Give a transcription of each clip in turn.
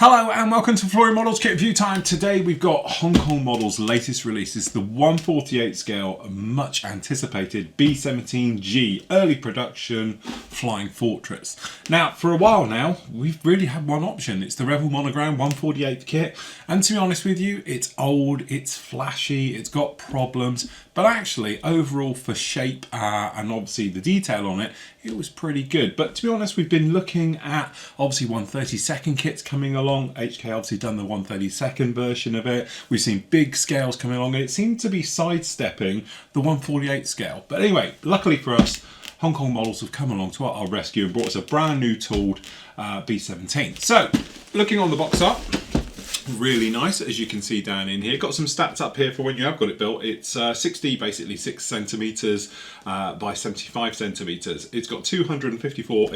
Hello and welcome to Flooring Models Kit Review Time. Today we've got Hong Kong Models' latest release. It's the 1/48 scale, much anticipated B17G early production Flying Fortress. Now, for a while now, we've really had one option. It's the Rebel Monogram 1/48 kit. And to be honest with you, it's old, it's flashy, it's got problems. But actually, overall for shape and obviously the detail on it, it was pretty good. But to be honest, we've been looking at obviously 1/32 kits coming along. HK obviously done the 1/32 version of it. We've seen big scales coming along and it seemed to be sidestepping the 1/48 scale. But anyway, luckily for us, Hong Kong Models have come along to our rescue and brought us a brand new tooled B17. So, looking on the box art, really nice, as you can see down in here. Got some stats up here for when you have got it built. It's 60, basically 6 centimeters by 75 centimeters. It's got 254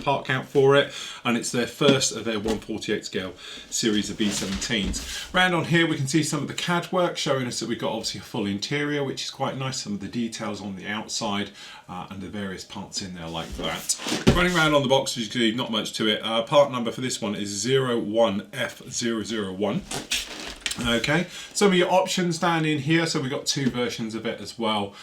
part count for it, and it's their first of their 1/48 scale series of B17s. Round on here we can see some of the CAD work showing us that we've got obviously a full interior, which is quite nice. Some of the details on the outside and the various parts in there like that. Running around on the box, as you can see, not much to it. Part number for this one is 01F001. Okay, some of your options down in here. So we've got two versions of it as well.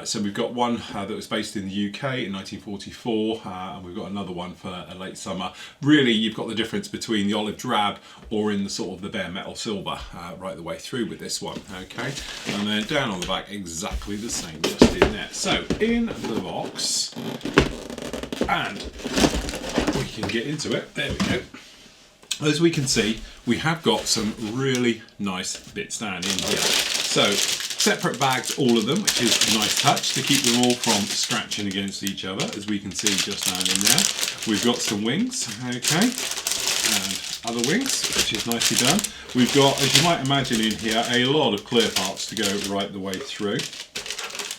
So we've got one that was based in the UK in 1944, and we've got another one for a late summer. Really, you've got the difference between the olive drab or in the sort of the bare metal silver right the way through with this one. Okay, and then down on the back, exactly the same, just in there. So in the box, and we can get into it. There we go. As we can see, we have got some really nice bits down in here. So, separate bags, all of them, which is a nice touch to keep them all from scratching against each other, as we can see just down in there. We've got some wings, okay, and other wings, which is nicely done. We've got, as you might imagine in here, a lot of clear parts to go right the way through.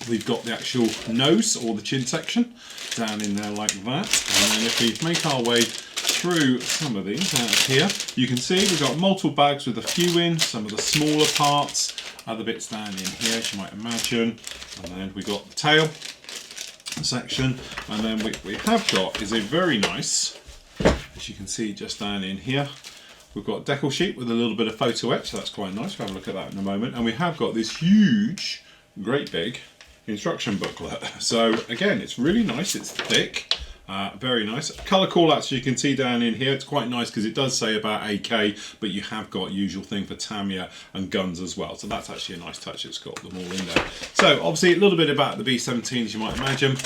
We've got the actual nose, or the chin section, down in there like that. And then if we make our way through some of these out here, you can see we've got multiple bags with a few in, some of the smaller parts, other bits down in here as you might imagine, and then we've got the tail section, and then what we have got is a very nice, as you can see just down in here, we've got a decal sheet with a little bit of photo etch, so that's quite nice. We'll have a look at that in a moment, and we have got this huge, great big instruction booklet. So again, it's really nice, it's thick. Very nice. Colour call-outs you can see down in here. It's quite nice because it does say about AK, but you have got usual thing for Tamiya and guns as well. So that's actually a nice touch. It's got them all in there. So obviously a little bit about the B17 as you might imagine.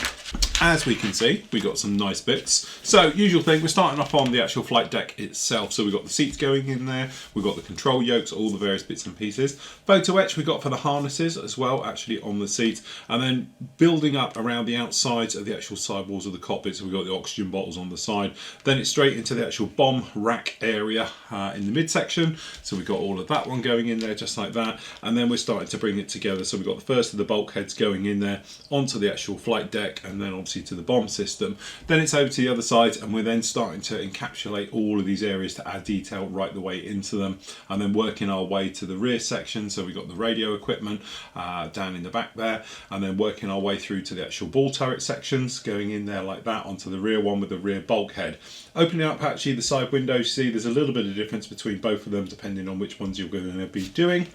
As we can see, we got some nice bits. So usual thing, we're starting off on the actual flight deck itself. So we've got the seats going in there. We've got the control yokes, all the various bits and pieces. Photo etch we got for the harnesses as well, actually on the seat. And then building up around the outsides of the actual sidewalls of the cockpit. So we've got the oxygen bottles on the side. Then it's straight into the actual bomb rack area in the midsection. So we've got all of that one going in there just like that. And then we're starting to bring it together. So we've got the first of the bulkheads going in there onto the actual flight deck, and then obviously to the bomb system. Then it's over to the other side, and we're then starting to encapsulate all of these areas to add detail right the way into them, and then working our way to the rear section. So we've got the radio equipment down in the back there, and then working our way through to the actual ball turret sections, going in there like that onto the rear one with the rear bulkhead. Opening up actually the side windows, see there's a little bit of difference between both of them depending on which ones you're going to be doing.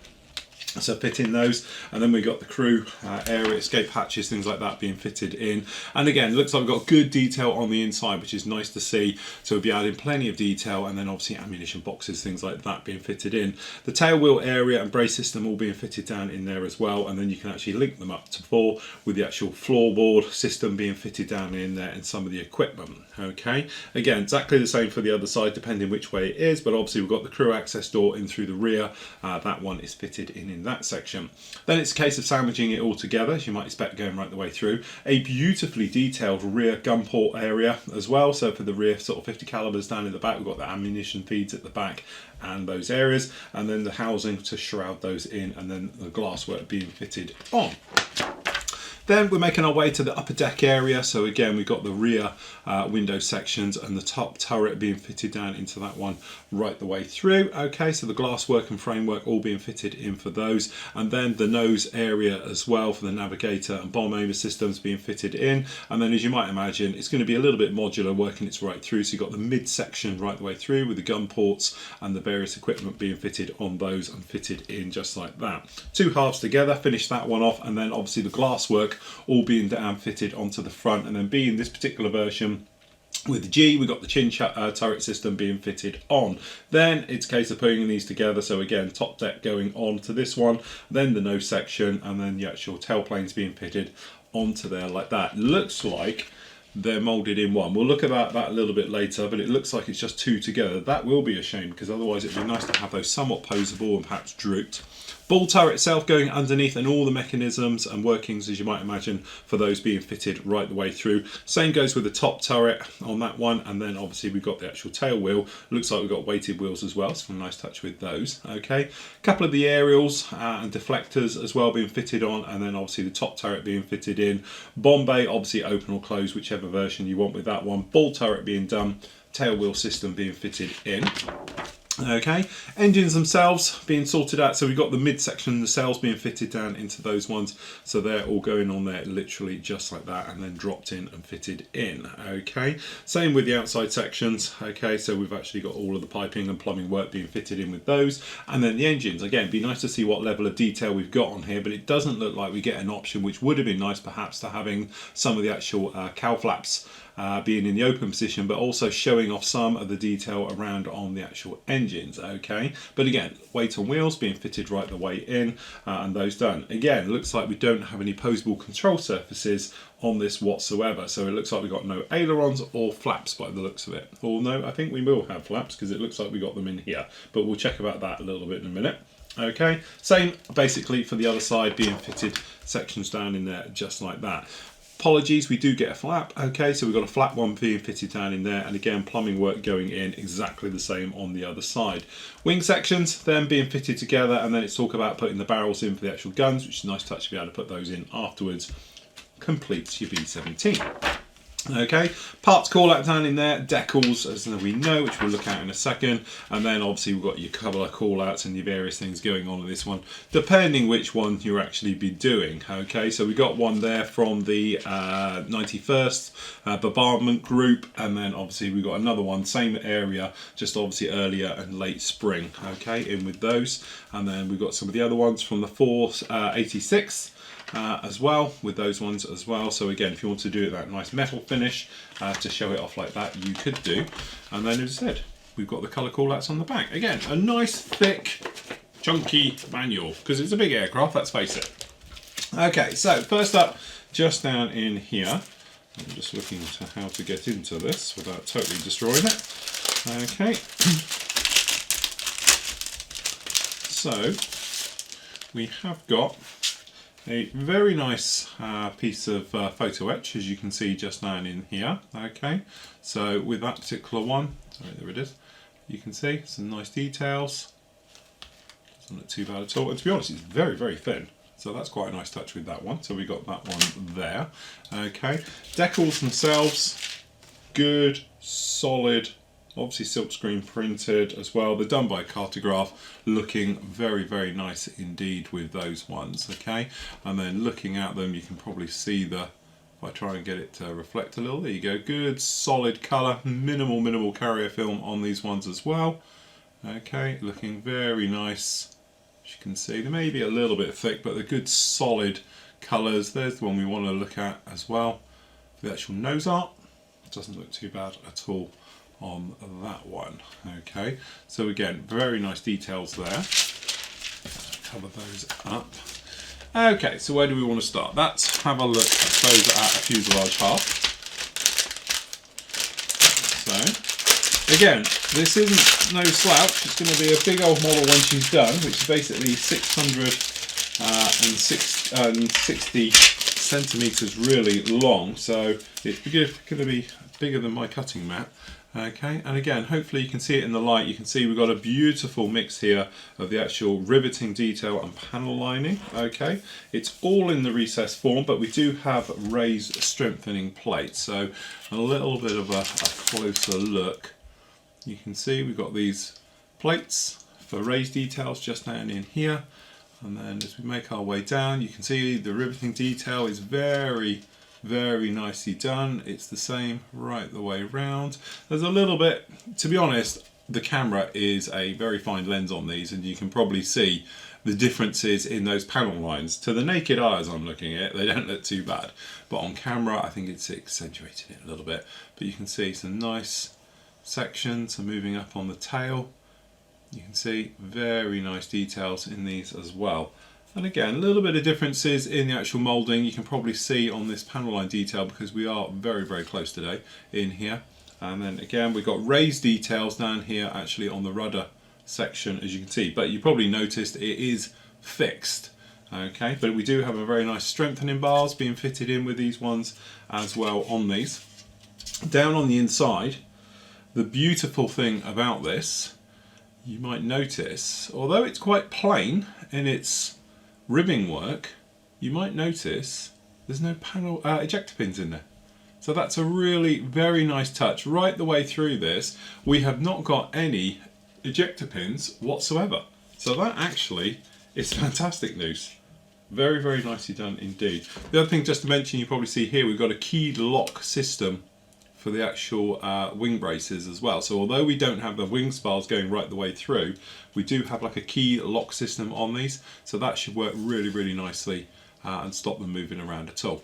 So fitting those, and then we got the crew area, escape hatches, things like that being fitted in. And again, looks like we've got good detail on the inside, which is nice to see. So we'll be adding plenty of detail, and then obviously ammunition boxes, things like that being fitted in. The tail wheel area and brace system all being fitted down in there as well, and then you can actually link them up to 4 with the actual floorboard system being fitted down in there and some of the equipment. Okay, again, exactly the same for the other side depending which way it is, but obviously we've got the crew access door in through the rear. That one is fitted in that section. Then it's a case of sandwiching it all together, as you might expect, going right the way through. A beautifully detailed rear gun port area as well. So for the rear sort of 50 calibers down in the back, we've got the ammunition feeds at the back and those areas, and then the housing to shroud those in, and then the glasswork being fitted on. Then we're making our way to the upper deck area. So again, we've got the rear window sections and the top turret being fitted down into that one right the way through. Okay, so the glasswork and framework all being fitted in for those. And then the nose area as well for the navigator and bomb aimer systems being fitted in. And then, as you might imagine, it's going to be a little bit modular, working its right through. So you've got the mid section right the way through with the gun ports and the various equipment being fitted on those and fitted in just like that. Two halves together, finish that one off, and then obviously the glasswork all being down fitted onto the front. And then being this particular version with the G, we've got the chin turret system being fitted on. Then it's a case of putting these together. So again, top deck going on to this one, then the nose section, and then the actual tailplanes being fitted onto there like that. Looks like they're molded in one. We'll look at that a little bit later, but it looks like it's just two together. That will be a shame, because otherwise it'd be nice to have those somewhat posable and perhaps drooped. Ball turret itself going underneath, and all the mechanisms and workings, as you might imagine, for those being fitted right the way through. Same goes with the top turret on that one, and then obviously we've got the actual tail wheel. Looks like we've got weighted wheels as well, so a nice touch with those. Okay, a couple of the aerials and deflectors as well being fitted on, and then obviously the top turret being fitted in. Bomb bay obviously open or close, whichever version you want with that one. Ball turret being done, tail wheel system being fitted in. Okay, engines themselves being sorted out. So we've got the midsection, the sails being fitted down into those ones. So they're all going on there literally just like that, and then dropped in and fitted in. Okay, same with the outside sections. Okay, so we've actually got all of the piping and plumbing work being fitted in with those. And then the engines, again, be nice to see what level of detail we've got on here, but it doesn't look like we get an option, which would have been nice perhaps, to having some of the actual cowl flaps being in the open position, but also showing off some of the detail around on the actual engines. Okay, but again, weight on wheels being fitted right the way in, and those done. Again, looks like we don't have any posable control surfaces on this whatsoever, so it looks like we've got no ailerons or flaps by the looks of it. Or no, I think we will have flaps, because it looks like we got them in here, but we'll check about that a little bit in a minute. Okay, same basically for the other side, being fitted sections down in there just like that. Apologies, we do get a flap. Okay, so we've got a flap one being fitted down in there, and again, plumbing work going in exactly the same on the other side. Wing sections then being fitted together, and then it's talk about putting the barrels in for the actual guns, which is a nice touch to be able to put those in afterwards. Completes your B17. Okay, parts call out down in there, decals as we know, which we'll look at in a second, and then obviously we've got your colour call outs and your various things going on in this one, depending which one you're actually be doing. Okay, so we got one there from the 91st bombardment group, and then obviously we've got another one, same area, just obviously earlier and late spring. Okay, in with those, and then we've got some of the other ones from the 486. As well, with those ones as well. So again, if you want to do that nice metal finish to show it off like that, you could do. And then, as I said, we've got the colour callouts on the back. Again, a nice thick chunky manual, because it's a big aircraft, let's face it. Okay, so first up, just down in here, I'm just looking to how to get into this without totally destroying it. Okay, so we have got a very nice piece of photo etch, as you can see just down in here. Okay, so with that particular one, sorry, there it is, you can see some nice details. Doesn't look too bad at all, and to be honest, it's very, very thin, so that's quite a nice touch with that one. So we got that one there. Okay, decals themselves, good, solid, obviously silkscreen printed as well. They're done by Cartograph, looking very, very nice indeed with those ones. Okay, and then looking at them, you can probably see the, if I try and get it to reflect a little, there you go, good solid colour, minimal carrier film on these ones as well. Okay, looking very nice. As you can see, they may be a little bit thick, but they're good solid colours. There's the one we want to look at as well. The actual nose art doesn't look too bad at all on that one. Okay, so again, very nice details there. Cover those up. Okay, so where do we want to start? Let's have a look, I suppose, at a fuselage half. So again, this isn't no slouch. It's going to be a big old model when she's done, which is basically 660 centimeters really long. So it's going to be bigger than my cutting mat. Okay, and again, hopefully you can see it in the light. You can see we've got a beautiful mix here of the actual riveting detail and panel lining. Okay, it's all in the recessed form, but we do have raised strengthening plates. So a little bit of a closer look. You can see we've got these plates for raised details just down in here. And then as we make our way down, you can see the riveting detail is very nicely done. It's the same right the way round. There's a little bit, to be honest, the camera is a very fine lens on these, and you can probably see the differences in those panel lines. To the naked eye as I'm looking at it, they don't look too bad, but on camera I think it's accentuated it a little bit. But you can see some nice sections are moving up on the tail. You can see very nice details in these as well. And again, a little bit of differences in the actual moulding you can probably see on this panel line detail, because we are very close today in here. And then again, we've got raised details down here actually on the rudder section, as you can see, but you probably noticed it is fixed. Okay, but we do have a very nice strengthening bars being fitted in with these ones as well on these. Down on the inside, the beautiful thing about this, you might notice, although it's quite plain in its ribbing work, you might notice there's no panel ejector pins in there. So that's a really very nice touch. Right the way through this, we have not got any ejector pins whatsoever. So that actually is fantastic news. Very nicely done indeed. The other thing just to mention, you probably see here, we've got a keyed lock system for the actual wing braces as well. So although we don't have the wing spars going right the way through, we do have like a key lock system on these, so that should work really nicely and stop them moving around at all.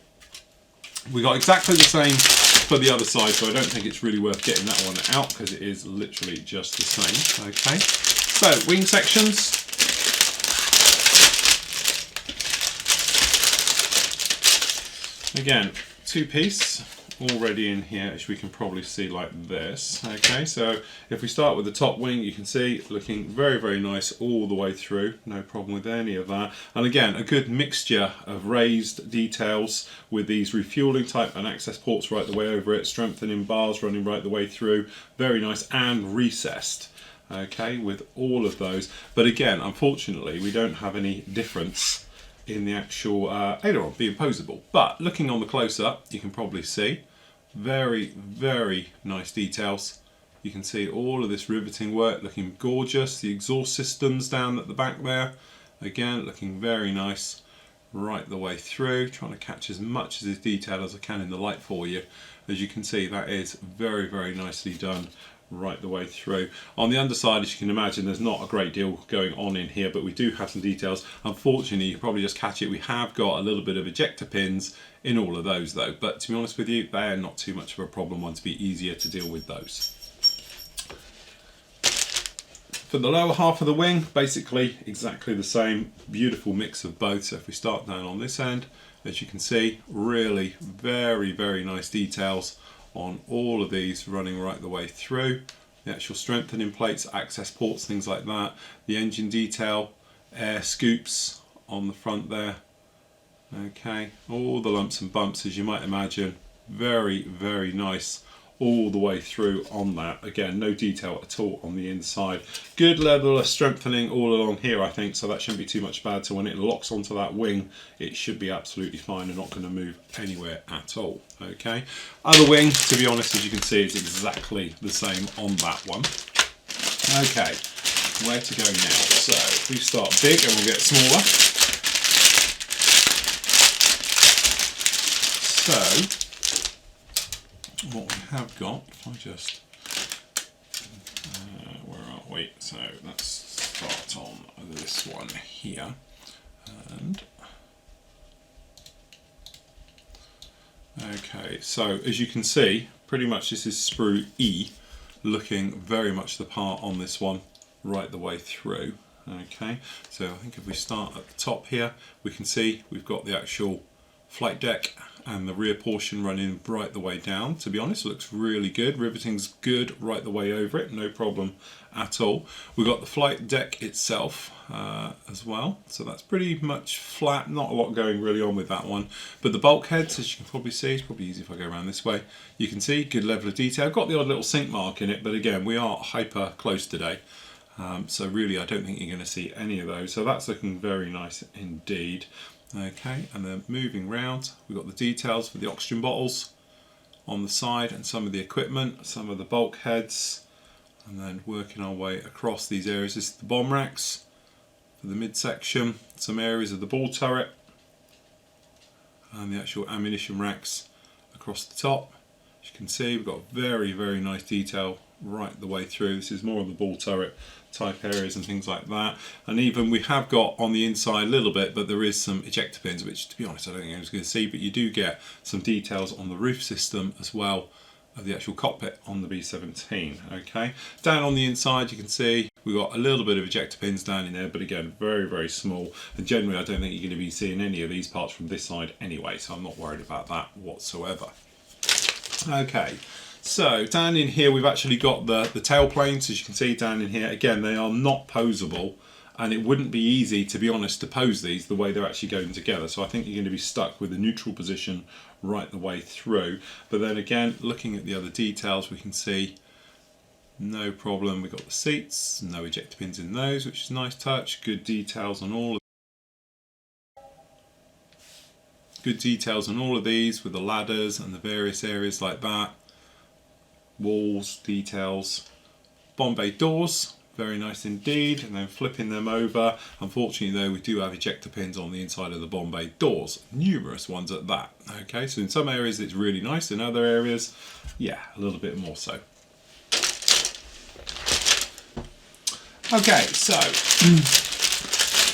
We got exactly the same for the other side, so I don't think it's really worth getting that one out because it is literally just the same. Okay, so wing sections. Again, two-piece. Already in here, as we can probably see like this. Okay, so if we start with the top wing, you can see looking very nice all the way through, no problem with any of that. And again, a good mixture of raised details with these refueling type and access ports right the way over it, strengthening bars running right the way through, very nice, and recessed. Okay, with all of those, but again, unfortunately, we don't have any difference in the actual aileron being posable. But looking on the close-up, you can probably see very nice details. You can see all of this riveting work looking gorgeous. The exhaust systems down at the back there, again looking very nice right the way through. Trying to catch as much of this detail as I can in the light for you. As you can see, that is very nicely done right the way through. On the underside, as you can imagine, there's not a great deal going on in here, but we do have some details. Unfortunately, you can probably just catch it, we have got a little bit of ejector pins in all of those though, but to be honest with you, they are not too much of a problem. Once to be easier to deal with those. For the lower half of the wing, basically exactly the same, beautiful mix of both. So if we start down on this end, as you can see, really very nice details on all of these running right the way through. The actual strengthening plates, access ports, things like that. The engine detail, air scoops on the front there. Okay, all the lumps and bumps, as you might imagine, very nice all the way through on that. Again, no detail at all on the inside. Good level of strengthening all along here, I think, so that shouldn't be too much bad. So when it locks onto that wing, it should be absolutely fine and not going to move anywhere at all. Okay, other wing, to be honest, as you can see, is exactly the same on that one. Okay, where to go now? So if we start big and we'll get smaller. So what we have got, if I just, where are we? So let's start on this one here. And okay, so as you can see, pretty much this is sprue E, looking very much the part on this one right the way through. Okay, so I think if we start at the top here, we can see we've got the actual flight deck and the rear portion running right the way down. To be honest, looks really good. Riveting's good right the way over it, no problem at all. We've got the flight deck itself as well, so that's pretty much flat, not a lot going really on with that one. But the bulkheads, as you can probably see, it's probably easy if I go around this way, you can see good level of detail. Got the odd little sink mark in it, but again, we are hyper close today. So really I don't think you're going to see any of those, so that's looking very nice indeed. Okay, and then moving round, we've got the details for the oxygen bottles on the side and some of the equipment, some of the bulkheads, and then working our way across these areas. This is the bomb racks for the midsection, some areas of the ball turret, and the actual ammunition racks across the top. As you can see, we've got very, very nice detail right the way through. This is more of the ball turret type areas and things like that. And even we have got on the inside a little bit, but there is some ejector pins, which to be honest I don't think I was going to see, but you do get some details on the roof system as well of the actual cockpit on the B17. Okay, down on the inside you can see we've got a little bit of ejector pins down in there, but again very, very small, and generally I don't think you're going to be seeing any of these parts from this side anyway, so I'm not worried about that whatsoever. Okay, so down in here we've actually got the tail planes, as you can see down in here. Again, they are not posable, and it wouldn't be easy, to be honest, to pose these the way they're actually going together. So I think you're going to be stuck with the neutral position right the way through. But then again, looking at the other details, we can see no problem. We've got the seats, no ejector pins in those, which is a nice touch. Good details on all of these with the ladders and the various areas like that. Walls, details, bomb bay doors, very nice indeed, and then flipping them over. Unfortunately though, we do have ejector pins on the inside of the bomb bay doors, numerous ones at that. Okay, so in some areas it's really nice, in other areas, yeah, a little bit more so. Okay, so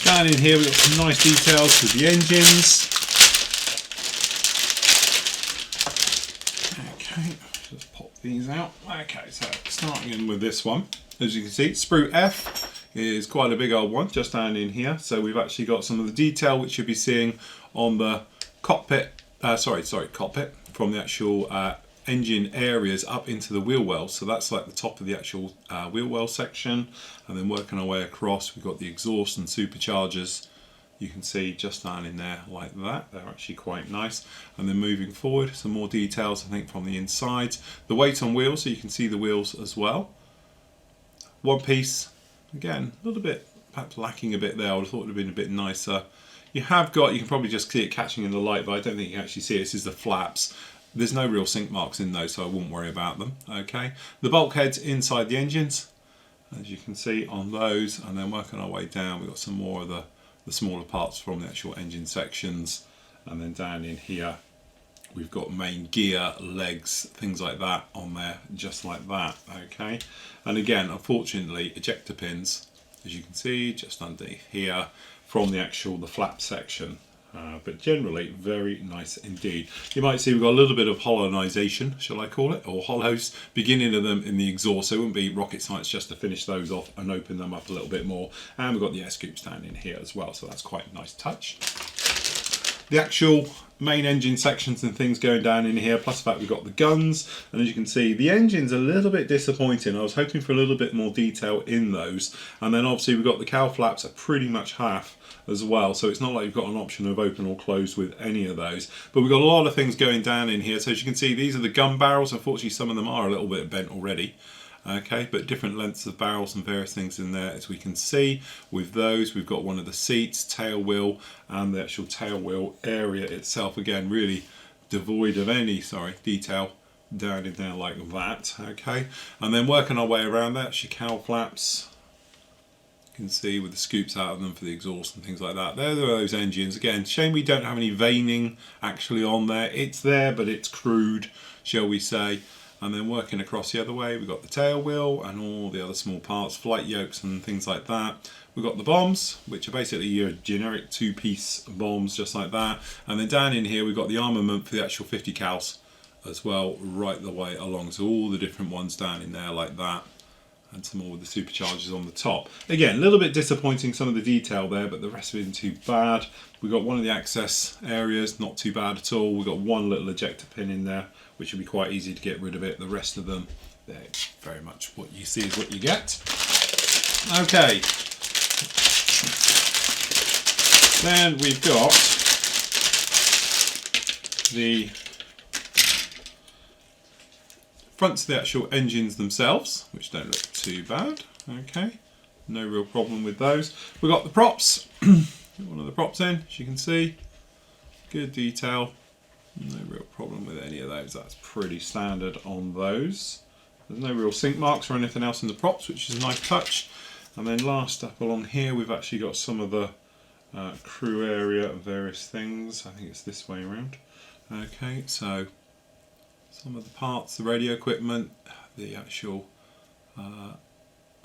down in here we've got some nice details with the engines. Okay, just pop these out. Okay, so starting in with this one, as you can see, sprue F is quite a big old one just down in here. So we've actually got some of the detail which you'll be seeing on the cockpit, cockpit, from the actual engine areas up into the wheel wells. So that's like the top of the actual wheel well section, and then working our way across we've got the exhaust and superchargers. You can see just down in there like that, they're actually quite nice. And then moving forward, some more details I think from the inside. The weight on wheels, so you can see the wheels as well. One piece, again, a little bit perhaps lacking a bit there. I would have thought it would have been a bit nicer. You have got, you can probably just see it catching in the light, but I don't think you can actually see it. This is the flaps. There's no real sink marks in those, so I wouldn't worry about them. Okay, the bulkheads inside the engines, as you can see on those, and then working our way down, we've got some more of the smaller parts from the actual engine sections, and then down in here we've got main gear, legs, things like that on there, just like that. Okay, and again, unfortunately, ejector pins, as you can see, just underneath here from the flap section. But generally very nice indeed. You might see we've got a little bit of holonisation, shall I call it, or hollows beginning of them in the exhaust, so it wouldn't be rocket science just to finish those off and open them up a little bit more. And we've got the air scoops down in here as well, so that's quite a nice touch. The actual main engine sections and things going down in here, plus the fact we've got the guns, and as you can see the engine's a little bit disappointing. I was hoping for a little bit more detail in those, and then obviously we've got the cowl flaps are pretty much half as well, so it's not like you've got an option of open or closed with any of those. But we've got a lot of things going down in here. So as you can see, these are the gun barrels. Unfortunately some of them are a little bit bent already. Okay, but different lengths of barrels and various things in there, as we can see. With those, we've got one of the seats, tail wheel, and the actual tail wheel area itself, again really devoid of any detail down in there like that. Okay, and then working our way around that, actually cowl flaps, you can see with the scoops out of them for the exhaust and things like that. There are those engines. Again, shame we don't have any veining actually on there. It's there, but it's crude, shall we say. And then working across the other way, we've got the tail wheel and all the other small parts, flight yokes and things like that. We've got the bombs, which are basically your generic two-piece bombs, just like that. And then down in here, we've got the armament for the actual 50 cals as well, right the way along. So all the different ones down in there like that. and some more with the superchargers on the top. Again, a little bit disappointing, some of the detail there, but the rest of it isn't too bad. We've got one of the access areas, not too bad at all. We've got one little ejector pin in there, which will be quite easy to get rid of it. The rest of them, they're very much what you see is what you get. Okay. Then we've got the fronts of the actual engines themselves, which don't look too bad. Okay, no real problem with those. We've got the props. One of the props in, as you can see. Good detail. No real problem with any of those. That's pretty standard on those. There's no real sink marks or anything else in the props, which is a nice touch. And then last up along here, we've actually got some of the crew area and various things. I think it's this way around. Okay, so some of the parts, the radio equipment, the actual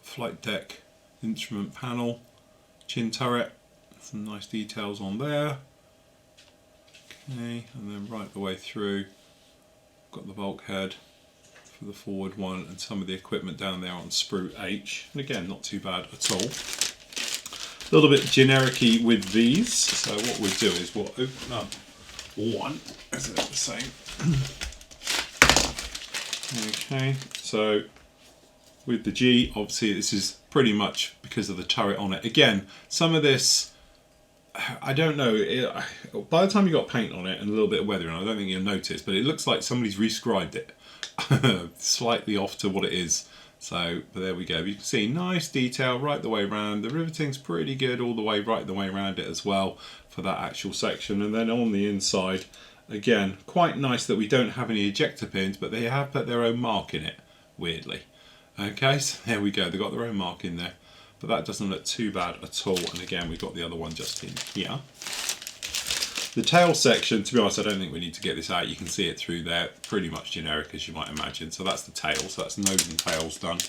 flight deck instrument panel, chin turret, some nice details on there. Okay, and then right the way through, got the bulkhead for the forward one and some of the equipment down there on sprue H. And again, not too bad at all. A little bit generic-y with these, so what we'll do is we'll open up one, as it's the same. Okay, so with the G, obviously this is pretty much because of the turret on it. Again, some of this, I don't know, by the time you got paint on it and a little bit of weathering, I don't think you'll notice, but it looks like somebody's rescribed it slightly off to what it is. So, but there we go. You can see nice detail right the way around. The riveting's pretty good all the way right the way around it as well for that actual section. And then on the inside, again, quite nice that we don't have any ejector pins, but they have put their own mark in it, weirdly. Okay, so there we go. They've got their own mark in there, but that doesn't look too bad at all. And again, we've got the other one just in here. The tail section, to be honest, I don't think we need to get this out. You can see it through there, pretty much generic as you might imagine. So that's the tail, so that's nose and tails done.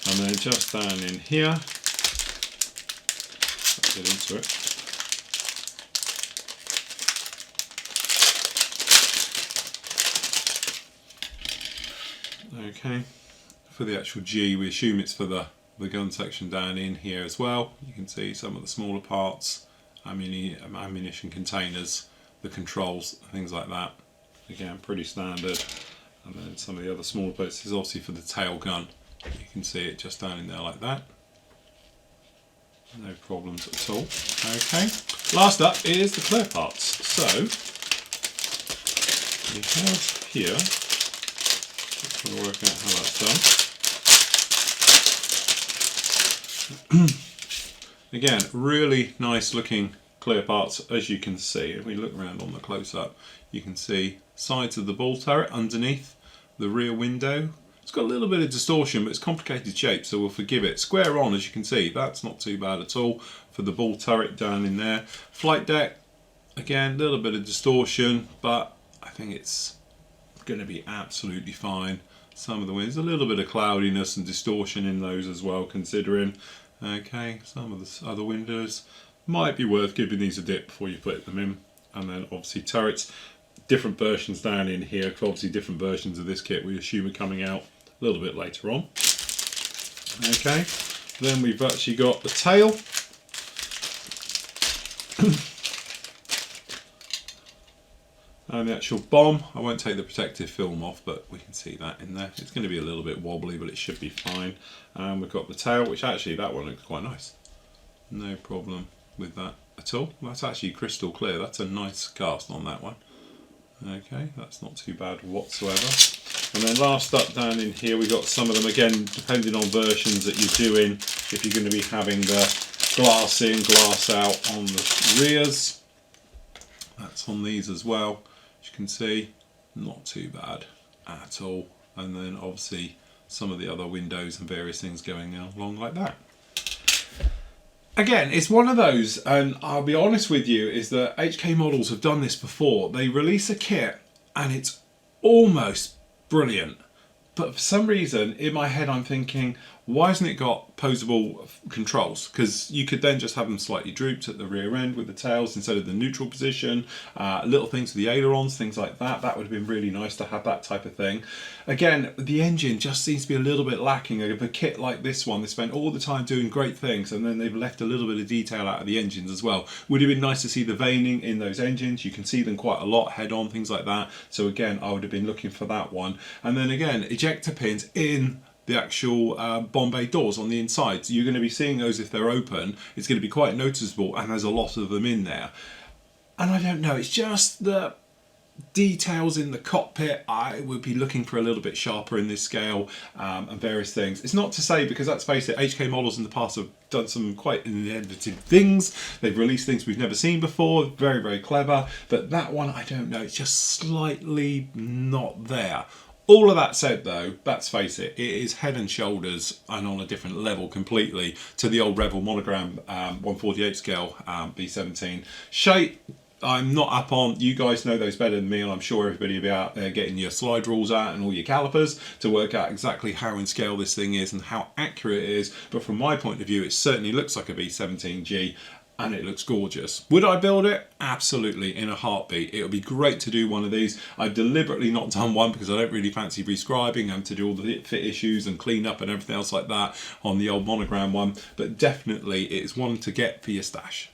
And then just down in here, let's get into it. Okay, for the actual G, we assume it's for the gun section down in here as well. You can see some of the smaller parts. Ammunition containers, the controls, things like that. Again, pretty standard. And then some of the other smaller bits is obviously for the tail gun. You can see it just down in there like that. No problems at all. Okay. Last up is the clear parts. So we have here, just trying to work out how that's done. Again, really nice looking clear parts, as you can see. If we look around on the close-up, you can see sides of the ball turret underneath the rear window. It's got a little bit of distortion, but it's complicated shape, so we'll forgive it. Square on, as you can see, that's not too bad at all for the ball turret down in there. Flight deck, again, a little bit of distortion, but I think it's going to be absolutely fine. Some of the winds, a little bit of cloudiness and distortion in those as well, considering. Okay, some of the other windows might be worth giving these a dip before you put them in. And then obviously turrets, different versions down in here, because obviously different versions of this kit we assume are coming out a little bit later on. Okay, then we've actually got the tail. And the actual bomb, I won't take the protective film off, but we can see that in there. It's going to be a little bit wobbly, but it should be fine. And we've got the tail, which actually, that one looks quite nice. No problem with that at all. That's actually crystal clear. That's a nice cast on that one. Okay, that's not too bad whatsoever. And then last up down in here, we've got some of them, again, depending on versions that you're doing, if you're going to be having the glass in, glass out on the rears. That's on these as well. As you can see, not too bad at all. And then obviously some of the other windows and various things going along like that. Again, it's one of those, and I'll be honest with you, is that HK models have done this before. They release a kit and it's almost brilliant. But for some reason, in my head, I'm thinking, why hasn't it got posable controls? Because you could then just have them slightly drooped at the rear end with the tails instead of the neutral position, little things with the ailerons, things like that. That would have been really nice to have that type of thing. Again, the engine just seems to be a little bit lacking. Of a kit like this one, they spent all the time doing great things and then they've left a little bit of detail out of the engines as well. Would have been nice to see the veining in those engines. You can see them quite a lot head on, things like that. So again, I would have been looking for that one. And then again, ejector pins in the actual bomb bay doors on the inside. So you're going to be seeing those if they're open. It's going to be quite noticeable, and there's a lot of them in there. And I don't know, it's just the details in the cockpit. I would be looking for a little bit sharper in this scale, and various things. It's not to say, because let's face it, HK models in the past have done some quite innovative things. They've released things we've never seen before, very, very clever. But that one, I don't know, it's just slightly not there. All of that said though, let's face it, it is head and shoulders and on a different level completely to the old Revell Monogram 148 scale B17. Shape, I'm not up on. You guys know those better than me, and I'm sure everybody will be out there getting your slide rules out and all your calipers to work out exactly how in scale this thing is and how accurate it is. But from my point of view, it certainly looks like a B17G. And it looks gorgeous. Would I build it? Absolutely, in a heartbeat. It would be great to do one of these. I've deliberately not done one because I don't really fancy rescribing and to do all the fit issues and clean up and everything else like that on the old Monogram one. But definitely it is one to get for your stash.